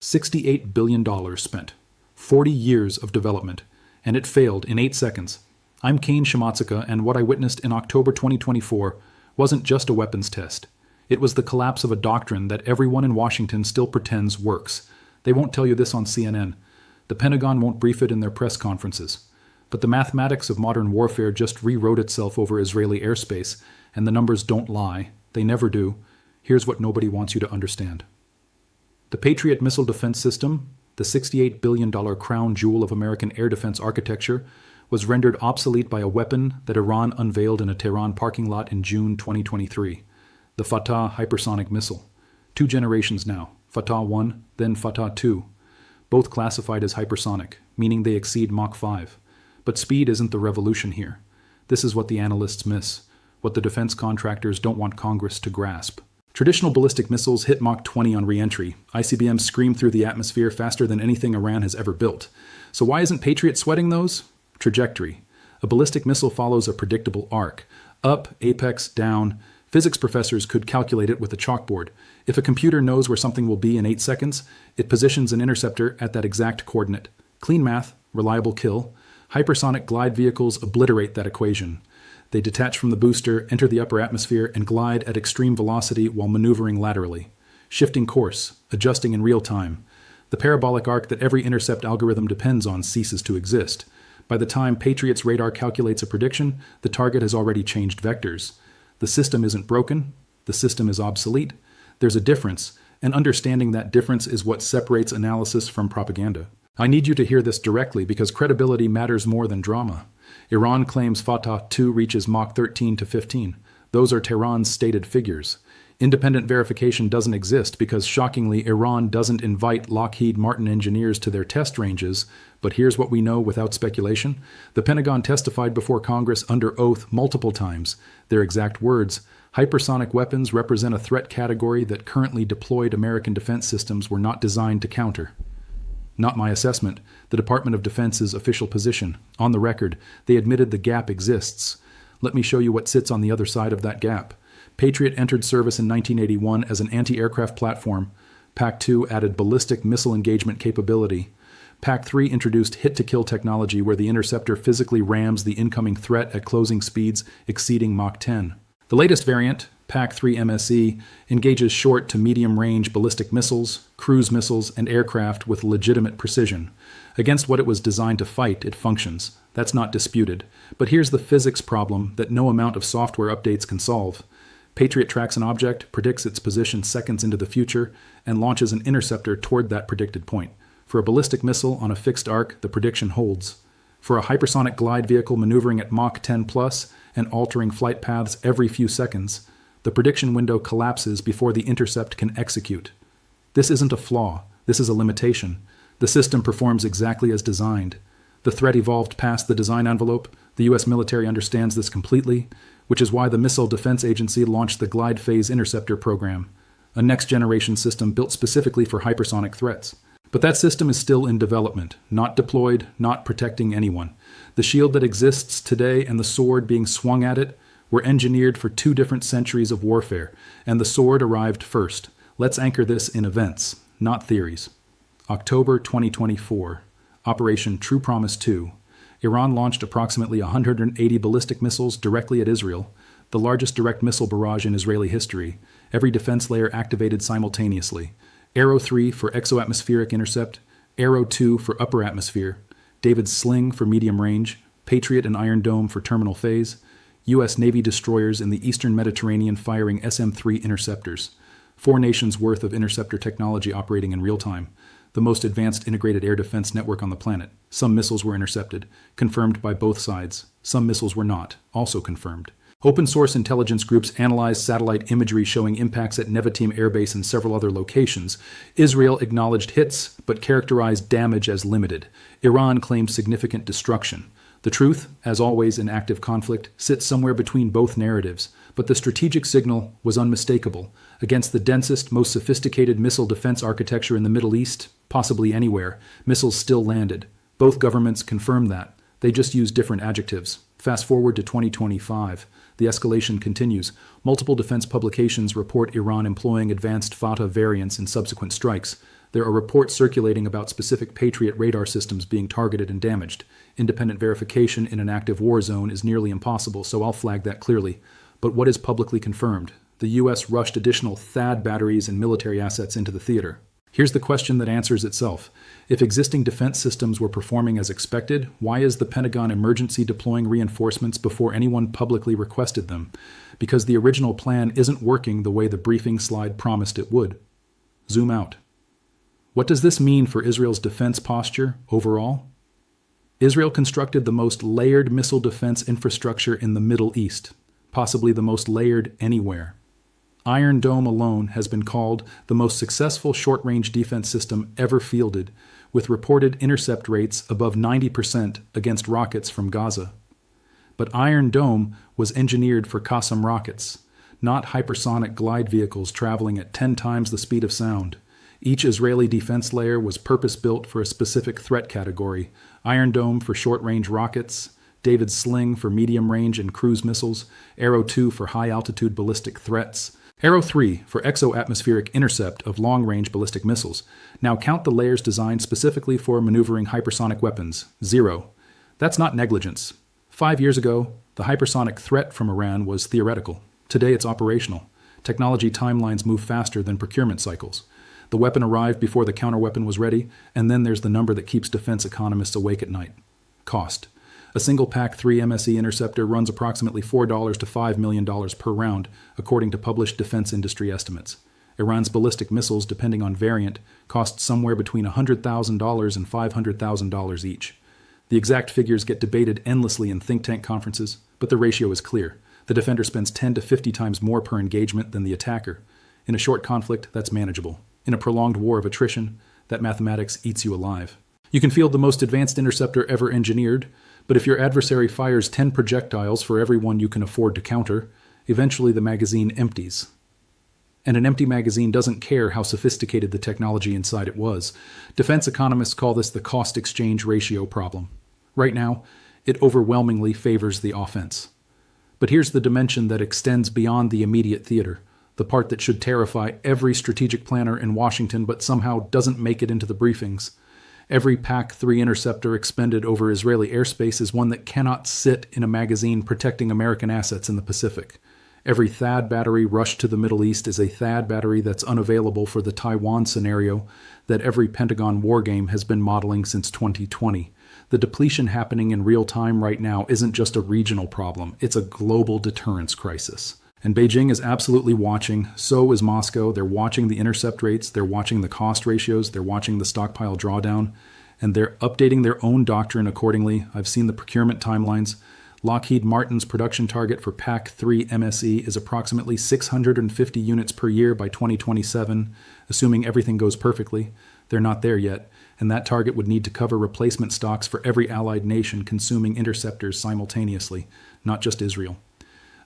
$68 billion spent. 40 years of development. And it failed in 8 seconds. I'm Kane Shimatsuka, and what I witnessed in October 2024 wasn't just a weapons test. It was the collapse of a doctrine that everyone in Washington still pretends works. They won't tell you this on CNN. The Pentagon won't brief it in their press conferences. But the mathematics of modern warfare just rewrote itself over Israeli airspace, and the numbers don't lie. They never do. Here's what nobody wants you to understand. The Patriot missile defense system, the $68 billion crown jewel of American air defense architecture, was rendered obsolete by a weapon that Iran unveiled in a Tehran parking lot in June 2023, the Fatah hypersonic missile. 2 generations now, Fatah 1, then Fatah 2, both classified as hypersonic, meaning they exceed Mach 5. But speed isn't the revolution here. This is what the analysts miss, what the defense contractors don't want Congress to grasp. Traditional ballistic missiles hit Mach 20 on re-entry. ICBMs scream through the atmosphere faster than anything Iran has ever built. So why isn't Patriot sweating those? Trajectory. A ballistic missile follows a predictable arc. Up, apex, down. Physics professors could calculate it with a chalkboard. If a computer knows where something will be in 8 seconds, it positions an interceptor at that exact coordinate. Clean math, reliable kill. Hypersonic glide vehicles obliterate that equation. They detach from the booster, enter the upper atmosphere, and glide at extreme velocity while maneuvering laterally, shifting course, adjusting in real time. The parabolic arc that every intercept algorithm depends on ceases to exist. By the time Patriot's radar calculates a prediction, the target has already changed vectors. The system isn't broken. The system is obsolete. There's a difference, and understanding that difference is what separates analysis from propaganda. I need you to hear this directly because credibility matters more than drama. Iran claims Fatah 2 reaches Mach 13 to 15. Those are Tehran's stated figures. Independent verification doesn't exist because, shockingly, Iran doesn't invite Lockheed Martin engineers to their test ranges. But here's what we know without speculation. The Pentagon testified before Congress under oath multiple times. Their exact words: hypersonic weapons represent a threat category that currently deployed American defense systems were not designed to counter. Not my assessment, the Department of Defense's official position. On the record, they admitted the gap exists. Let me show you what sits on the other side of that gap. Patriot entered service in 1981 as an anti-aircraft platform. PAC-2 added ballistic missile engagement capability. PAC-3 introduced hit-to-kill technology where the interceptor physically rams the incoming threat at closing speeds exceeding Mach 10. The latest variant, PAC-3 MSE, engages short to medium-range ballistic missiles, cruise missiles, and aircraft with legitimate precision. Against what it was designed to fight, it functions. That's not disputed. But here's the physics problem that no amount of software updates can solve. Patriot tracks an object, predicts its position seconds into the future, and launches an interceptor toward that predicted point. For a ballistic missile on a fixed arc, the prediction holds. For a hypersonic glide vehicle maneuvering at Mach 10 plus and altering flight paths every few seconds, the prediction window collapses before the intercept can execute. This isn't a flaw. This is a limitation. The system performs exactly as designed. The threat evolved past the design envelope. The U.S. military understands this completely, which is why the Missile Defense Agency launched the Glide Phase Interceptor Program, a next-generation system built specifically for hypersonic threats. But that system is still in development, not deployed, not protecting anyone. The shield that exists today and the sword being swung at it were engineered for 2 different centuries of warfare, and the sword arrived first. Let's anchor this in events, not theories. October 2024, Operation True Promise 2. Iran launched approximately 180 ballistic missiles directly at Israel, the largest direct missile barrage in Israeli history, every defense layer activated simultaneously. Arrow 3 for exoatmospheric intercept, Arrow 2 for upper atmosphere, David's Sling for medium range, Patriot and Iron Dome for terminal phase, U.S. Navy destroyers in the eastern Mediterranean firing SM-3 interceptors. 4 nations' worth of interceptor technology operating in real time. The most advanced integrated air defense network on the planet. Some missiles were intercepted, confirmed by both sides. Some missiles were not, also confirmed. Open-source intelligence groups analyzed satellite imagery showing impacts at Nevatim Air Base and several other locations. Israel acknowledged hits, but characterized damage as limited. Iran claimed significant destruction. The truth, as always in active conflict, sits somewhere between both narratives, but the strategic signal was unmistakable. Against the densest, most sophisticated missile defense architecture in the Middle East, possibly anywhere, missiles still landed. Both governments confirmed that. They just used different adjectives. Fast forward to 2025. The escalation continues. Multiple defense publications report Iran employing advanced Fatah variants in subsequent strikes. There are reports circulating about specific Patriot radar systems being targeted and damaged. Independent verification in an active war zone is nearly impossible, so I'll flag that clearly. But what is publicly confirmed? The U.S. rushed additional THAAD batteries and military assets into the theater. Here's the question that answers itself. If existing defense systems were performing as expected, why is the Pentagon emergency deploying reinforcements before anyone publicly requested them? Because the original plan isn't working the way the briefing slide promised it would. Zoom out. What does this mean for Israel's defense posture overall? Israel constructed the most layered missile defense infrastructure in the Middle East, possibly the most layered anywhere. Iron Dome alone has been called the most successful short-range defense system ever fielded, with reported intercept rates above 90% against rockets from Gaza. But Iron Dome was engineered for Qassam rockets, not hypersonic glide vehicles traveling at 10 times the speed of sound. Each Israeli defense layer was purpose-built for a specific threat category: Iron Dome for short-range rockets, David's Sling for medium-range and cruise missiles, Arrow 2 for high-altitude ballistic threats, Arrow 3 for exo-atmospheric intercept of long-range ballistic missiles. Now count the layers designed specifically for maneuvering hypersonic weapons. 0. That's not negligence. 5 years ago, the hypersonic threat from Iran was theoretical. Today it's operational. Technology timelines move faster than procurement cycles. The weapon arrived before the counterweapon was ready, and then there's the number that keeps defense economists awake at night: cost. A single PAC-3 MSE interceptor runs approximately $4 to $5 million per round, according to published defense industry estimates. Iran's ballistic missiles, depending on variant, cost somewhere between $100,000 and $500,000 each. The exact figures get debated endlessly in think tank conferences, but the ratio is clear. The defender spends 10 to 50 times more per engagement than the attacker. In a short conflict, that's manageable. In a prolonged war of attrition, that mathematics eats you alive. You can field the most advanced interceptor ever engineered, but if your adversary fires 10 projectiles for every one you can afford to counter, eventually the magazine empties. And an empty magazine doesn't care how sophisticated the technology inside it was. Defense economists call this the cost-exchange ratio problem. Right now, it overwhelmingly favors the offense. But here's the dimension that extends beyond the immediate theater, the part that should terrify every strategic planner in Washington but somehow doesn't make it into the briefings. Every PAC-3 interceptor expended over Israeli airspace is one that cannot sit in a magazine protecting American assets in the Pacific. Every THAAD battery rushed to the Middle East is a THAAD battery that's unavailable for the Taiwan scenario that every Pentagon wargame has been modeling since 2020. The depletion happening in real time right now isn't just a regional problem, it's a global deterrence crisis. And Beijing is absolutely watching, so is Moscow. They're watching the intercept rates, they're watching the cost ratios, they're watching the stockpile drawdown, and they're updating their own doctrine accordingly. I've seen the procurement timelines. Lockheed Martin's production target for PAC-3 MSE is approximately 650 units per year by 2027, assuming everything goes perfectly. They're not there yet, and that target would need to cover replacement stocks for every allied nation consuming interceptors simultaneously, not just Israel.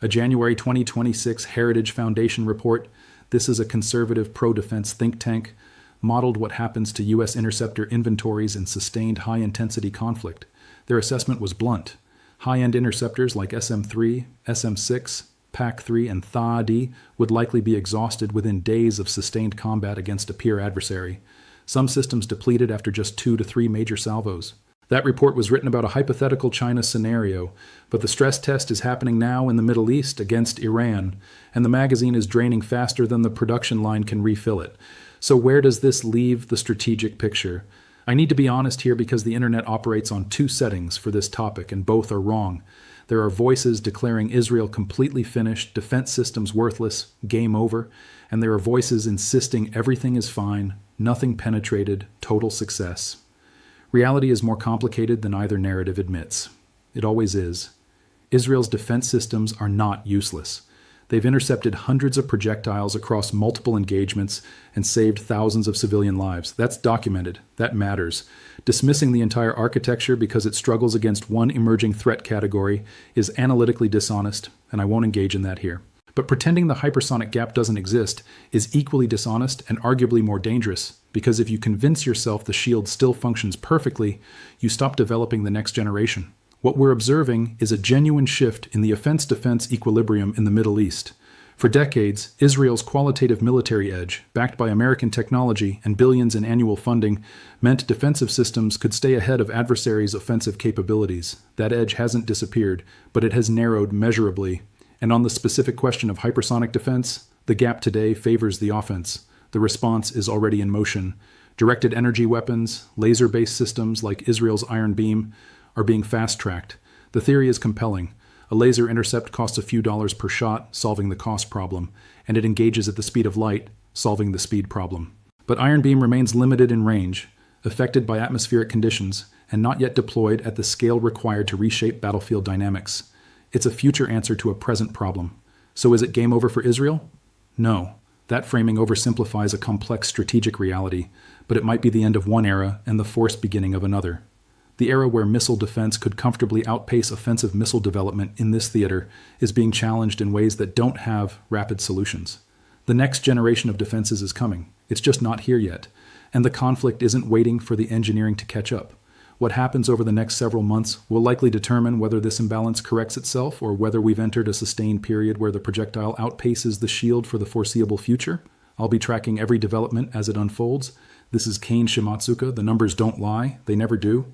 A January 2026 Heritage Foundation report, this is a conservative pro-defense think tank, modeled what happens to U.S. interceptor inventories in sustained high-intensity conflict. Their assessment was blunt. High-end interceptors like SM-3, SM-6, PAC-3, and THAAD would likely be exhausted within days of sustained combat against a peer adversary. Some systems depleted after just 2 to 3 major salvos. That report was written about a hypothetical China scenario, but the stress test is happening now in the Middle East against Iran, and the magazine is draining faster than the production line can refill it. So where does this leave the strategic picture? I need to be honest here because the internet operates on 2 settings for this topic, and both are wrong. There are voices declaring Israel completely finished, defense systems worthless, game over, and there are voices insisting everything is fine, nothing penetrated, total success. Reality is more complicated than either narrative admits. It always is. Israel's defense systems are not useless. They've intercepted hundreds of projectiles across multiple engagements and saved thousands of civilian lives. That's documented. That matters. Dismissing the entire architecture because it struggles against one emerging threat category is analytically dishonest, and I won't engage in that here. But pretending the hypersonic gap doesn't exist is equally dishonest and arguably more dangerous, because if you convince yourself the shield still functions perfectly, you stop developing the next generation. What we're observing is a genuine shift in the offense-defense equilibrium in the Middle East. For decades, Israel's qualitative military edge, backed by American technology and billions in annual funding, meant defensive systems could stay ahead of adversaries' offensive capabilities. That edge hasn't disappeared, but it has narrowed measurably. And on the specific question of hypersonic defense, the gap today favors the offense. The response is already in motion. Directed energy weapons, laser-based systems like Israel's Iron Beam, are being fast-tracked. The theory is compelling. A laser intercept costs a few dollars per shot, solving the cost problem, and it engages at the speed of light, solving the speed problem. But Iron Beam remains limited in range, affected by atmospheric conditions, and not yet deployed at the scale required to reshape battlefield dynamics. It's a future answer to a present problem. So is it game over for Israel? No. That framing oversimplifies a complex strategic reality, but it might be the end of one era and the forced beginning of another. The era where missile defense could comfortably outpace offensive missile development in this theater is being challenged in ways that don't have rapid solutions. The next generation of defenses is coming. It's just not here yet. And the conflict isn't waiting for the engineering to catch up. What happens over the next several months will likely determine whether this imbalance corrects itself or whether we've entered a sustained period where the projectile outpaces the shield for the foreseeable future. I'll be tracking every development as it unfolds. This is Kane Shimatsuka. The numbers don't lie. They never do.